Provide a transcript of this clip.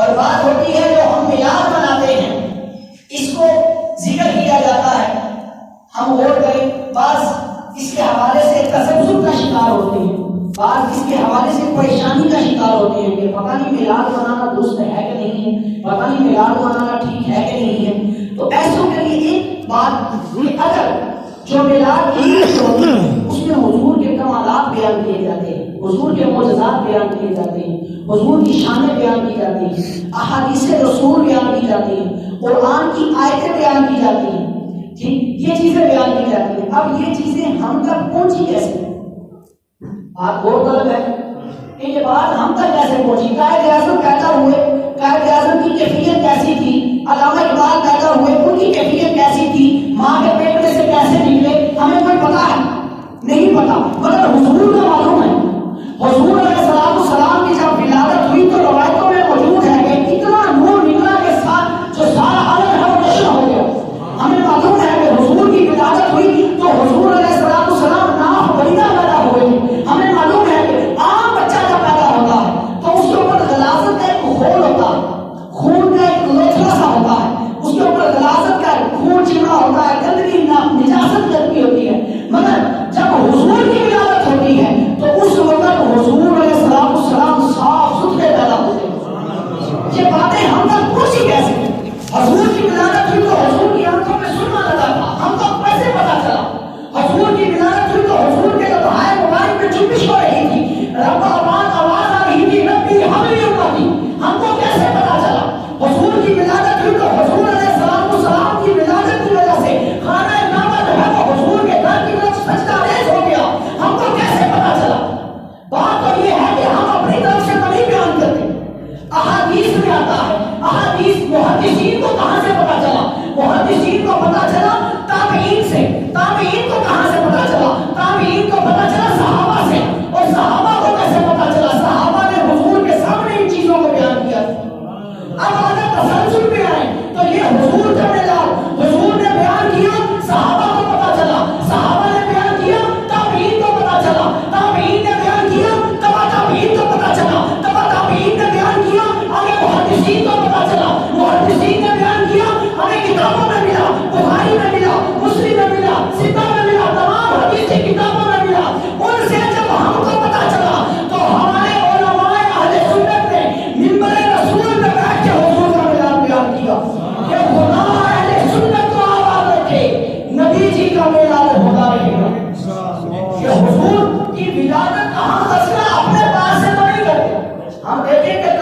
اور بات ہوتی ہے جو ہم میلاد مناتے ہیں، اس کو ذکر کیا جاتا ہے، ہم غور کریں، بعض اس کے حوالے سے تذبذب کا شکار ہوتے ہیں، بعض اس کے حوالے سے پریشانی کا شکار ہوتے ہیں کہ پتہ نہیں میلاد منانا درست ہے کہ نہیں ہے، پتہ نہیں میلاد منانا ٹھیک ہے کہ نہیں ہے۔ تو ایسوں کے لیے ایک بات کہ اگر جو میلاد کی ہوتی ہے اس میں حضور کے کمالات بیان کیے جاتے ہیں، حضور کے معجزات بیان کیے جاتے ہیں، حضور کی شانیں بیان کی جاتی ہیں، احادیث رسول بیان کی جاتی ہیں، قرآن کی آیتیں بیان کی جاتی ہیں، یہ چیزیں بیان کی جاتی ہیں۔ اب یہ چیزیں ہم تک پہنچی کیسے؟ آپ غور طلب ہے کہ یہ بات ہم تک کیسے پہنچی؟ قائد اعظم پیدا ہوئے، قائد اعظم کی کیفیت کیسی تھی؟ علامہ اقبال پیدا ہوئے، ان کی کیفیت کیسی تھی؟ ماں کے پیٹ میں سے کیسے نکلے؟ ہمیں کوئی پتا ہے؟ نہیں پتا، مگر حضور کا معلوم ہے۔ حضور علیہ السلام کی جب ولادت ہوئی تو روایتوں میں موجود ہے کہ اتنا نور نکلا کے ساتھ جو سارا عالم ہے وہ روشن ہو گیا۔ ہمیں معلوم ہے کہ حضور کی ولادت ہوئی تو حضور علیہ السلام ناف بریدہ پیدا ہوئے تھے۔ ہمیں معلوم ہے کہ عام بچہ جب پیدا ہوتا ہے تو اس کے اوپر غلاظت کا ایک خول ہوتا ہے، خون کا ایک لوتھڑا سا ہوتا ہے، اس کے اوپر غلاظت کا خون چمڑا ہوتا ہے، گندگی نجاست لگتی ہوتی ہے۔ مگر جب حضور کی ولادت ہوتی ہے تو اس وقت حضور علیہ السلام صاف ستھرے پیدا ہوتے ہیں۔ یہ باتیں ہم تک پہنچی کیسے؟ حضور کی ولادت ہوئی تو حضور کی آنکھوں میں سرما لگا تھا، ہم کو کیسے پتا چلا؟ حضور کی ولادت ہوئی تو حضور کے لبھائے مبارک میں جنبش ہو رہی تھی، رب آواز آ رہی تھی، ربی حملی امتی، ہم کو کیسے پتا چلا؟ حضور کی ولادت ہوئی تو حضور علیہ السلام کی ولادت کی وجہ سے خانہ کعبہ جو ہے وہ حضور کے در کی طرف سجدہ ریز ہو گیا، ہم کو کیسے پتا چلا؟ بات تو یہ ہے کہ ہم اپنی طرف سے نہیں بیان کرتے، احادیث میں آتا ہے، احادیث محدثین کو کہاں سے پتا چلا؟ محدثین کو پتا چلا تابعین سے، تابعین کو کہاں سے پتا چلا؟ تابعین کو پتا چلا صحابہ سے، اور صحابہ کو کیسے پتا چلا؟ صحابہ نے حضور کے سامنے ان چیزوں کو بیان کیا۔ اب اگر تسلسل پہ آئے تو یہ حضور کا میلاد، حضور نے بیان کیا، صحابہ کو پتا چلا، صحابہ نے بیان کیا، تابعین کو پتا چلا، تابعین نے بیان کیا، تبع تابعین کو پتا چلا، تبع تابعین نے بیان کیا، آگے محدثین کو پتا چلا، محدثین نے بیان کیا، ہمیں کتابوں میں ملا، بخاری میں ملا، مسلم میں ملا، ستہ میں ملا، تمام حدیث کی کتابوں میں ملا۔ ان سے جب ہم کو پتا چلا تو ہمارے علماء اہل سنت نے منبر رسول میں بیٹھ کے حضور کا میلاد بیان کیا کہ خدا اہل سنت کو آباد رکھے، نبی جی کا میلاد ہوتا رہے گا۔ یہ حضور کی ولادت ہم اپنے پاس سے تو نہیں کرتے، ہم دیکھیں کہ